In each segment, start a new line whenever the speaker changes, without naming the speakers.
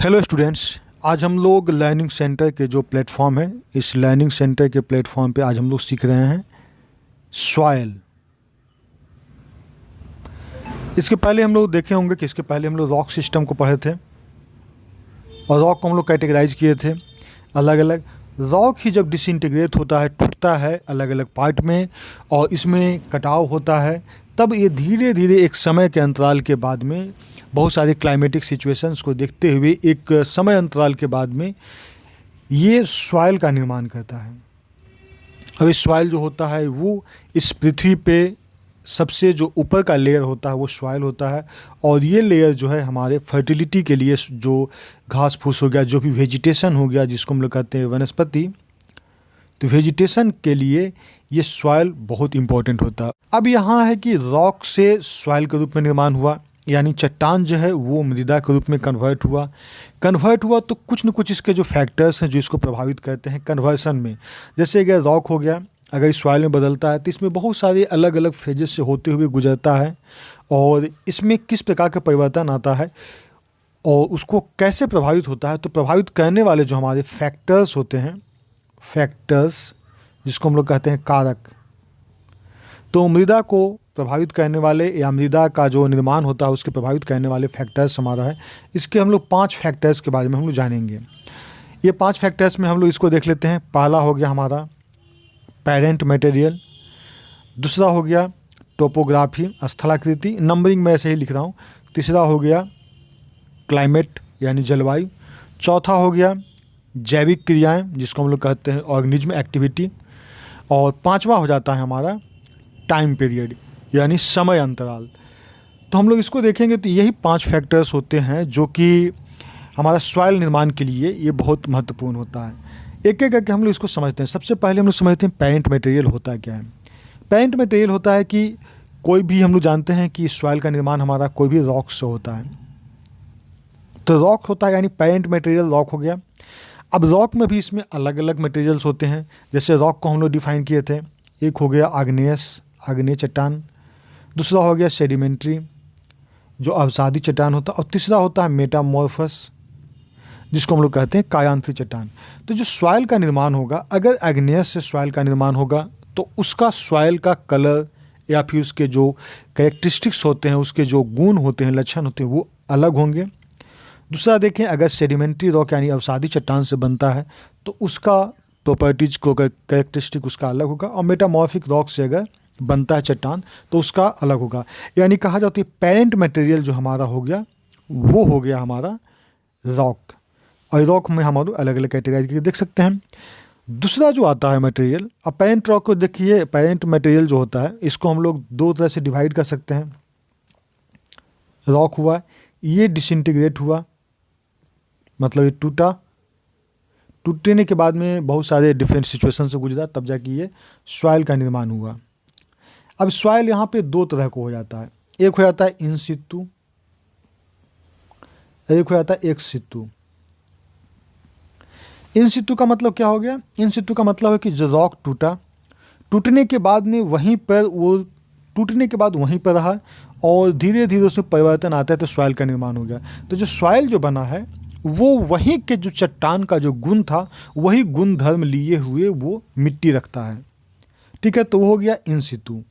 Hello students, आज हम लोग लर्निंग सेंटर के जो प्लेटफॉर्म है, इस लर्निंग सेंटर के प्लेटफॉर्म पे आज हम लोग सीख रहे हैं सॉइल। इसके पहले हम लोग देखे होंगे कि इसके पहले हम लोग रॉक सिस्टम को पढ़े थे और रॉक को हम लोग कैटेगराइज किए थे अलग अलग। रॉक ही जब डिसइंटीग्रेट होता है, टूटता है अलग अलग पार्ट में और इसमें कटाव होता है, तब ये धीरे धीरे एक समय के अंतराल के बाद में बहुत सारे क्लाइमेटिक सिचुएशंस को देखते हुए एक समय अंतराल के बाद में ये सॉइल का निर्माण करता है। अब इस सॉइल जो होता है वो इस पृथ्वी पे सबसे जो ऊपर का लेयर होता है वो सॉइल होता है और ये लेयर जो है हमारे फर्टिलिटी के लिए, जो घास फूस हो गया, जो भी वेजिटेशन हो गया जिसको हम लोग कहते हैं वनस्पति, तो वेजिटेशन के लिए ये सॉइल बहुत इंपॉर्टेंट होता है। अब यहाँ है कि रॉक से सॉइल के रूप में निर्माण हुआ, यानी चट्टान जो है वो मृदा के रूप में कन्वर्ट हुआ तो कुछ न कुछ इसके जो फैक्टर्स हैं जो इसको प्रभावित करते हैं कन्वर्सन में। जैसे अगर रॉक हो गया, अगर इस सॉइल में बदलता है तो इसमें बहुत सारे अलग अलग फेजेस से होते हुए गुजरता है और इसमें किस प्रकार का परिवर्तन आता है और उसको कैसे प्रभावित होता है। तो प्रभावित करने वाले जो हमारे फैक्टर्स होते हैं, फैक्टर्स जिसको हम लोग कहते हैं कारक, तो मृदा को प्रभावित करने वाले या मृदा का जो निर्माण होता है उसके प्रभावित करने वाले फैक्टर्स हमारा है। इसके हम लोग 5 फैक्टर्स के बारे में हम लोग जानेंगे। ये 5 फैक्टर्स में हम लोग इसको देख लेते हैं। पहला हो गया हमारा पेरेंट मटेरियल, दूसरा हो गया टोपोग्राफी, स्थलाकृति, नंबरिंग में ऐसे ही लिख रहा हूँ। तीसरा हो गया क्लाइमेट यानी जलवायु, चौथा हो गया जैविक क्रियाएँ जिसको हम लोग कहते हैं ऑर्गेनिज्म एक्टिविटी, और पाँचवा हो जाता है हमारा टाइम पीरियड यानी समय अंतराल। तो हम लोग इसको देखेंगे तो यही 5 फैक्टर्स होते हैं जो कि हमारा सॉइल निर्माण के लिए ये बहुत महत्वपूर्ण होता है। एक एक करके हम लोग इसको समझते हैं। सबसे पहले हम लोग समझते हैं पेरेंट मटेरियल होता क्या है। पेरेंट मटेरियल होता है कि कोई भी, हम लोग जानते हैं कि सॉइल का निर्माण हमारा कोई भी रॉक से होता है, तो रॉक होता है यानी पेरेंट मटेरियल रॉक हो गया। अब रॉक में भी इसमें अलग अलग मटेरियल्स होते हैं। जैसे रॉक को हम लोग डिफाइन किए थे, एक हो गया आग्नेय चट्टान, दूसरा हो गया सेडिमेंट्री जो अवसादी चट्टान होता है, और तीसरा होता है मेटामॉर्फस जिसको हम लोग कहते हैं कायांत्री चट्टान। तो जो सॉइल का निर्माण होगा, अगर आग्नेय से सॉइल का निर्माण होगा तो उसका सॉइल का कलर या फिर उसके जो कैरेक्टरिस्टिक्स होते हैं, उसके जो गुण होते हैं, लक्षण होते हैं, वो अलग होंगे। दूसरा देखें, अगर सेडिमेंट्री रॉक यानी अवसादी चट्टान से बनता है तो उसका प्रॉपर्टीज को कैरेक्टरिस्टिक उसका अलग होगा, और मेटामॉर्फिक रॉक से अगर बनता है चट्टान तो उसका अलग होगा। यानी कहा जाता है पेरेंट मटेरियल जो हमारा हो गया वो हो गया हमारा रॉक, और रॉक में हम अलग अलग कैटेगरी के देख सकते हैं। दूसरा जो आता है मटेरियल, अब पेरेंट रॉक को देखिए, पेरेंट मटेरियल जो होता है इसको हम लोग 2 तरह से डिवाइड कर सकते हैं। रॉक हुआ, ये डिसइंटीग्रेट हुआ, मतलब ये टूटने के बाद में बहुत सारे डिफरेंट सिचुएशन से गुजरा, तब जाके ये सॉइल का निर्माण हुआ। अब सॉइल यहाँ पे 2 तरह को हो जाता है, एक हो जाता है इन सितु, एक हो जाता है एक्स सितु। इन सितु का मतलब क्या हो गया? इन सितु का मतलब है कि जो रॉक टूटने के बाद में वहीं पर वो टूटने के बाद वहीं पर रहा और धीरे धीरे उसमें परिवर्तन आता है तो सॉइल का निर्माण हो गया। तो जो सॉइल जो बना है वो वहीं के जो चट्टान का जो गुण था वही गुण धर्म लिए हुए वो मिट्टी रखता है, ठीक है। तो वो हो गया इन सितु।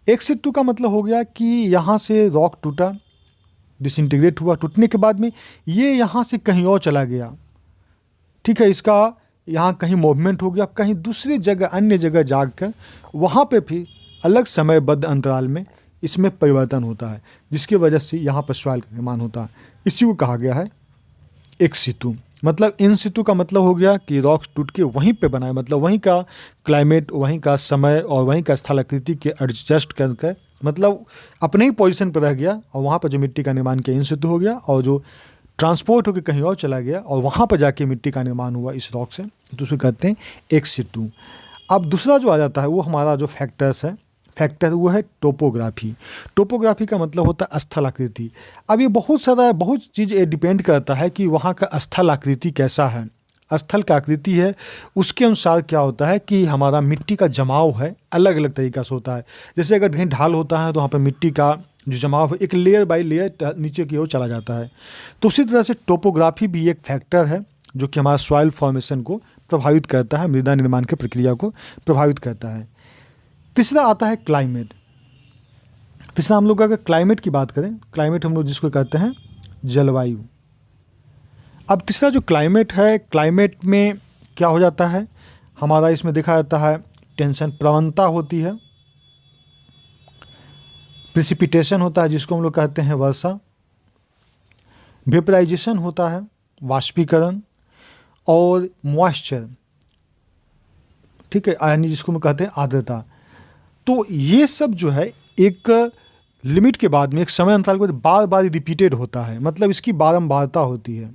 एक्स सितु का मतलब हो गया कि यहाँ से रॉक टूटा, डिसइंटीग्रेट हुआ, टूटने के बाद में ये यहाँ से कहीं और चला गया, ठीक है। इसका यहाँ कहीं मूवमेंट हो गया, कहीं दूसरी जगह अन्य जगह जाकर वहाँ पे भी अलग समयबद्ध अंतराल में इसमें परिवर्तन होता है, जिसकी वजह से यहाँ पर सॉइल का निर्माण होता है। इसी को कहा गया है एक्स सितु। मतलब इन सितु का मतलब हो गया कि रॉक टूट के वहीं पे बना है, मतलब वहीं का क्लाइमेट, वहीं का समय और वहीं का स्थलाकृति के एडजस्ट करके मतलब अपने ही पोजीशन पर रह गया और वहाँ पर जो मिट्टी का निर्माण किया इन सितु हो गया, और जो ट्रांसपोर्ट होकर कहीं और चला गया और वहाँ पर जाके मिट्टी का निर्माण हुआ इस रॉक से, तो उसको कहते हैं एक्स सितु। अब दूसरा जो आ जाता है वो हमारा जो फैक्टर्स है, फैक्टर वो है टोपोग्राफी। टोपोग्राफी का मतलब होता है स्थलाकृति। अब ये बहुत चीज़ ये डिपेंड करता है कि वहाँ का स्थलाकृति कैसा है, स्थल का आकृति है, उसके अनुसार क्या होता है कि हमारा मिट्टी का जमाव है अलग अलग तरीक़ा से होता है। जैसे अगर कहीं ढाल होता है तो वहाँ पर मिट्टी का जो जमाव एक लेयर बाय लेयर नीचे की ओर चला जाता है। तो उसी तरह से टोपोग्राफी भी एक फैक्टर है जो कि हमारा सॉइल फॉर्मेशन को प्रभावित करता है, मृदा निर्माण की प्रक्रिया को प्रभावित करता है। तीसरा आता है क्लाइमेट। तीसरा हम लोग अगर क्लाइमेट की बात करें, क्लाइमेट हम लोग जिसको कहते हैं जलवायु। अब तीसरा जो क्लाइमेट है, क्लाइमेट में क्या हो जाता है, हमारा इसमें देखा जाता है टेंशन प्रवणता होती है, प्रिसिपिटेशन होता है जिसको हम लोग कहते हैं वर्षा, वेपराइजेशन होता है वाष्पीकरण, और मॉइस्चर, ठीक है, यानी जिसको हम कहते हैं आर्द्रता। तो ये सब जो है एक लिमिट के बाद में, एक समय अंतराल के बाद बार बार रिपीटेड होता है, मतलब इसकी बारंबारता होती है।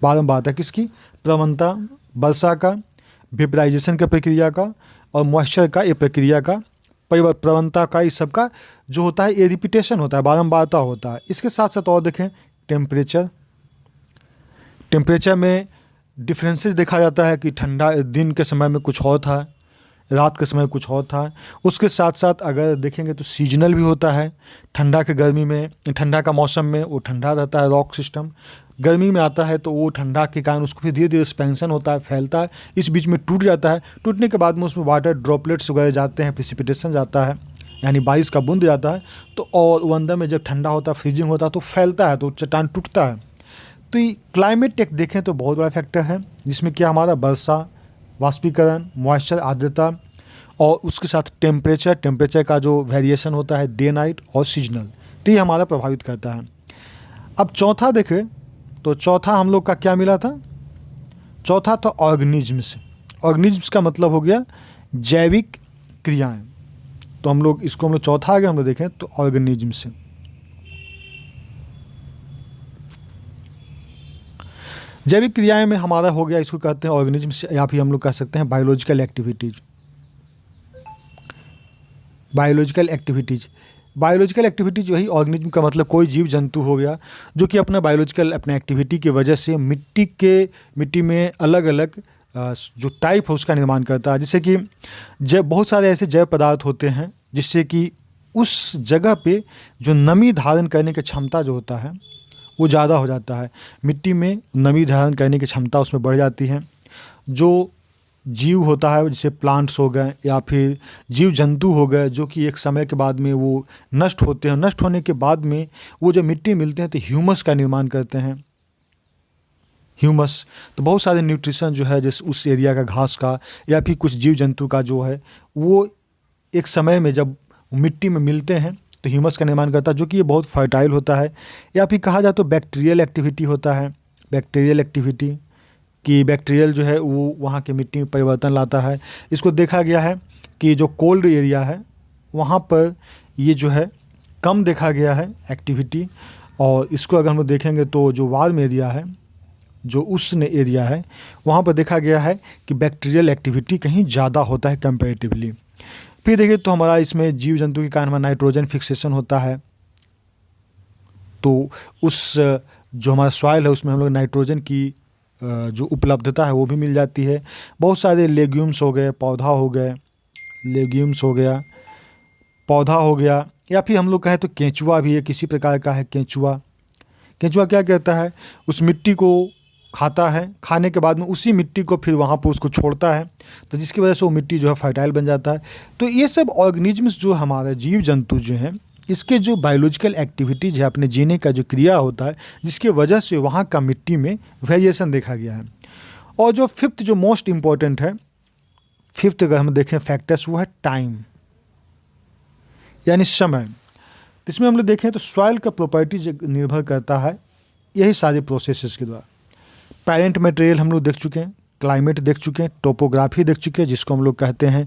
बारंबारता किसकी, प्रवणता वर्षा का, वेपराइजेशन का प्रक्रिया का, और मॉइस्चर का, ये प्रक्रिया का, प्रवणता का, इस सब का जो होता है ये रिपीटेशन होता है, बारंबारता होता है। इसके साथ साथ और देखें टेम्परेचर। टेम्परेचर में डिफरेंसेस देखा जाता है कि ठंडा दिन के समय में कुछ और था, रात के समय कुछ और था। उसके साथ साथ अगर देखेंगे तो सीजनल भी होता है, ठंडा के गर्मी में, ठंडा का मौसम में वो ठंडा रहता है रॉक सिस्टम, गर्मी में आता है तो वो ठंडा के कारण उसको फिर धीरे धीरे एक्सपेंशन होता है, फैलता है, इस बीच में टूट जाता है। टूटने के बाद में उसमें वाटर ड्रॉपलेट्स वगैरह जाते हैं, प्रेसिपिटेशन जाता है, यानी बारिश का बूंद जाता है। तो और वो अंदर में जब ठंडा होता है, फ्रीजिंग होता है, तो फैलता है, तो चट्टान टूटता है। तो ये क्लाइमेट टेक देखें तो बहुत बड़ा फैक्टर है, जिसमें क्या हमारा वर्षा, वाष्पीकरण, मॉइस्चर, आर्द्रता, और उसके साथ टेम्परेचर, टेम्परेचर का जो वेरिएशन होता है डे नाइट, और सीजनल, तो ये हमारा प्रभावित करता है। अब चौथा देखें तो चौथा हम लोग का क्या मिला था, चौथा तो ऑर्गेनिज्म्स। ऑर्गेनिज्म्स का मतलब हो गया जैविक क्रियाएं। तो हम लोग इसको हम लोग चौथा आगे हम लोग देखें तो ऑर्गेनिज्म्स। जैविक क्रियाएं में हमारा हो गया, इसको कहते हैं ऑर्गेनिज्म्स, या फिर हम लोग कह सकते हैं biological activities. Biological activities, biological activities वही ऑर्गेनिज्म का मतलब कोई जीव जंतु हो गया जो कि अपना बायोलॉजिकल अपने एक्टिविटी की वजह से मिट्टी में अलग अलग जो टाइप है उसका निर्माण करता है। जैसे कि बहुत सारे ऐसे जैव पदार्थ होते हैं जिससे कि उस जगह पे जो नमी धारण करने की क्षमता जो होता है वो ज़्यादा हो जाता है, मिट्टी में नमी धारण करने की क्षमता उसमें बढ़ जाती है। जो जीव होता है जैसे प्लांट्स हो गए या फिर जीव जंतु हो गए जो कि एक समय के बाद में वो नष्ट होते हैं, नष्ट होने के बाद में वो जब मिट्टी मिलते हैं तो ह्यूमस का निर्माण करते हैं। ह्यूमस, तो बहुत सारे न्यूट्रिशन जो है जैसे उस एरिया का घास का या फिर कुछ जीव जंतु का जो है वो एक समय में जब मिट्टी में मिलते हैं तो ह्यूमस का निर्माण करता है, जो कि ये बहुत फर्टाइल होता है। या फिर कहा जाए तो बैक्टीरियल एक्टिविटी होता है, बैक्टीरियल एक्टिविटी कि बैक्टीरियल जो है वो वहाँ के मिट्टी में परिवर्तन लाता है। इसको देखा गया है कि जो कोल्ड एरिया है वहाँ पर ये जो है कम देखा गया है एक्टिविटी, और इसको अगर हम लोग देखेंगे तो जो वार्म एरिया है, जो उष्ण एरिया है, वहाँ पर देखा गया है कि बैक्टीरियल एक्टिविटी कहीं ज़्यादा होता है कंपैरेटिवली। फिर देखिए तो हमारा इसमें जीव जंतु के कारण हमारा नाइट्रोजन फिक्सेशन होता है, तो उस जो हमारा सॉइल है उसमें हम लोग नाइट्रोजन की जो उपलब्धता है वो भी मिल जाती है। बहुत सारे लेग्यूम्स हो गए, पौधा हो गए, लेग्यूम्स हो गया, पौधा हो गया, या फिर हम लोग कहें तो केंचुआ भी है, किसी प्रकार का है केंचुआ। केंचुआ क्या करता है, उस मिट्टी को खाता है, खाने के बाद में उसी मिट्टी को फिर वहाँ पर उसको छोड़ता है, तो जिसकी वजह से वो मिट्टी जो है फर्टाइल बन जाता है। तो ये सब ऑर्गेनिजम्स जो हमारे जीव जंतु जो हैं इसके जो बायोलॉजिकल एक्टिविटीज़ है, अपने जीने का जो क्रिया होता है, जिसकी वजह से वहाँ का मिट्टी में वेरिएशन देखा गया है। और जो फिफ्थ जो मोस्ट इम्पॉर्टेंट है, फिफ्थ अगर हम देखें फैक्टर्स, वो है टाइम, यानी समय। इसमें हम लोग देखें तो सॉइल का प्रॉपर्टीज निर्भर करता है यही सारे प्रोसेसेस के द्वारा। पेरेंट मटेरियल हम लोग देख चुके हैं, क्लाइमेट देख चुके हैं, टोपोग्राफी देख चुके हैं जिसको हम लोग कहते हैं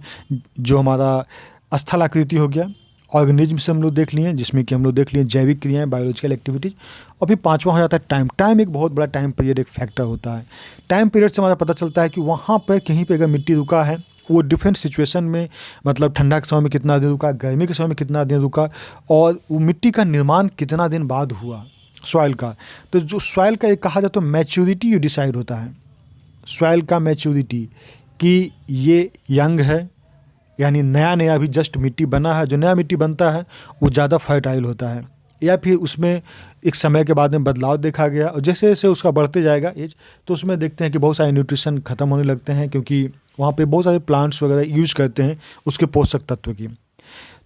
जो हमारा स्थलाकृति हो गया, ऑर्गेनिज्म से हम लोग देख लिए जिसमें कि हम लोग देख लिए जैविक क्रियाएं, बायोलॉजिकल एक्टिविटीज़, और फिर पांचवा हो जाता है टाइम। टाइम एक बहुत बड़ा टाइम पीरियड एक फैक्टर होता है। टाइम पीरियड से हमारा पता चलता है कि वहाँ पर कहीं पे अगर मिट्टी रुका है वो डिफरेंट सिचुएशन में, मतलब ठंडा के समय में कितना दिन रुका, गर्मी के समय में कितना दिन रुका, और वो मिट्टी का निर्माण कितना दिन बाद हुआ सॉइल का। तो जो सॉइल का एक कहा जाए तो मैच्योरिटी ये डिसाइड होता है, सॉइल का मैच्योरिटी कि ये यंग है यानी नया नया अभी जस्ट मिट्टी बना है, जो नया मिट्टी बनता है वो ज़्यादा फर्टाइल होता है, या फिर उसमें एक समय के बाद में बदलाव देखा गया, और जैसे जैसे उसका बढ़ते जाएगा एज, तो उसमें देखते हैं कि बहुत सारे न्यूट्रिशन ख़त्म होने लगते हैं, क्योंकि वहाँ पे बहुत सारे प्लांट्स वगैरह यूज करते हैं उसके पोषक तत्व की।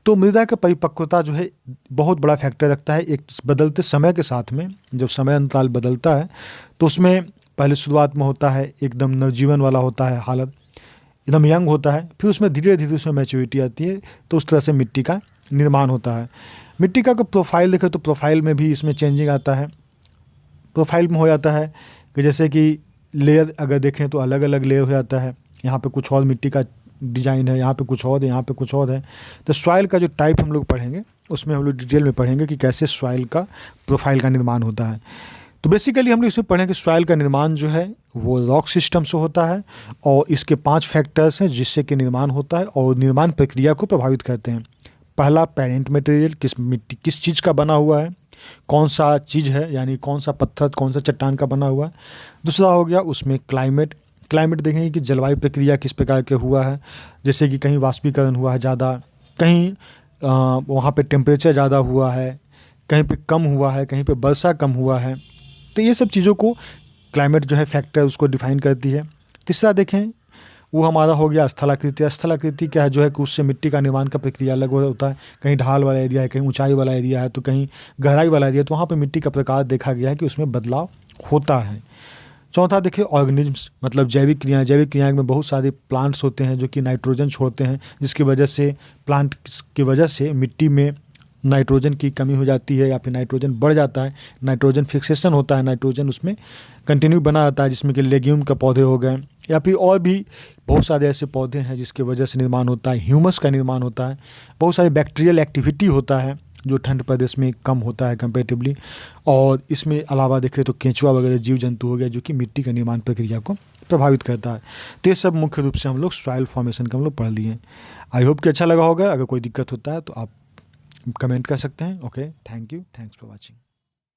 तो मृदा की परिपक्वता जो है बहुत बड़ा फैक्टर रखता है एक बदलते समय के साथ में। जब समय अंतराल बदलता है तो उसमें पहले शुरुआत में होता है एकदम नवजीवन वाला होता है हालत, एकदम यंग होता है, फिर उसमें धीरे धीरे उसमें मैच्योरिटी आती है, तो उस तरह से मिट्टी का निर्माण होता है। मिट्टी का प्रोफाइल देखें तो प्रोफाइल में भी इसमें चेंजिंग आता है। प्रोफाइल में हो जाता है कि जैसे कि लेयर अगर देखें तो अलग अलग लेयर हो जाता है, यहाँ पे कुछ और मिट्टी का डिज़ाइन है, यहाँ पे कुछ और है, यहाँ पे कुछ और है। तो सॉइल का जो टाइप हम लोग पढ़ेंगे उसमें हम लोग डिटेल में पढ़ेंगे कि कैसे सॉइल का प्रोफाइल का निर्माण होता है। तो बेसिकली हम लोग इसमें पढ़ेंगे सॉइल का निर्माण जो है वो रॉक सिस्टम से होता है, और इसके 5 फैक्टर्स हैं जिससे कि निर्माण होता है और निर्माण प्रक्रिया को प्रभावित करते हैं। पहला पेरेंट मटेरियल, किस चीज़ का बना हुआ है, कौन सा चीज़ है, यानी कौन सा पत्थर कौन सा चट्टान का बना हुआ है। दूसरा हो गया उसमें क्लाइमेट देखेंगे कि जलवायु प्रक्रिया किस प्रकार के हुआ है, जैसे कि कहीं वाष्पीकरण हुआ है ज़्यादा, कहीं वहाँ पे टेम्परेचर ज़्यादा हुआ है, कहीं पे कम हुआ है, कहीं पे वर्षा कम हुआ है। तो ये सब चीज़ों को क्लाइमेट जो है फैक्टर उसको डिफाइन करती है। तीसरा देखें वो हमारा हो गया स्थलाकृति। स्थलाकृति क्या है, जो है कि उससे मिट्टी का निर्माण का प्रक्रिया अलग होता है। कहीं ढाल वाला एरिया है, कहीं ऊंचाई वाला एरिया है, तो कहीं गहराई वाला एरिया है, तो वहाँ पे मिट्टी का प्रकार देखा गया है कि उसमें बदलाव होता है। चौथा देखिए ऑर्गेनिज्म्स, मतलब जैविक क्रियाएं में बहुत सारे प्लांट्स होते हैं जो कि नाइट्रोजन छोड़ते हैं, जिसकी वजह से प्लांट की वजह से मिट्टी में नाइट्रोजन की कमी हो जाती है या फिर नाइट्रोजन बढ़ जाता है, नाइट्रोजन फिक्सेशन होता है, नाइट्रोजन उसमें कंटिन्यू बना रहता है, जिसमें कि लेग्यूम का पौधे हो गए या फिर और भी बहुत सारे ऐसे पौधे हैं जिसकी वजह से निर्माण होता है। ह्यूमस का निर्माण होता है, बहुत सारे बैक्टीरियल एक्टिविटी होता है जो ठंड प्रदेश में कम होता है कंपेरेटिवली। और इसमें अलावा देखें तो केंचुआ वगैरह जीव जंतु हो गया जो कि मिट्टी का निर्माण प्रक्रिया को प्रभावित करता है। तो ये सब मुख्य रूप से हम लोग सॉइल फॉर्मेशन का हम लोग पढ़ लिए। आई होप कि अच्छा लगा होगा। अगर कोई दिक्कत होता है तो आप कमेंट कर सकते हैं। Okay, thank you, thanks for watching.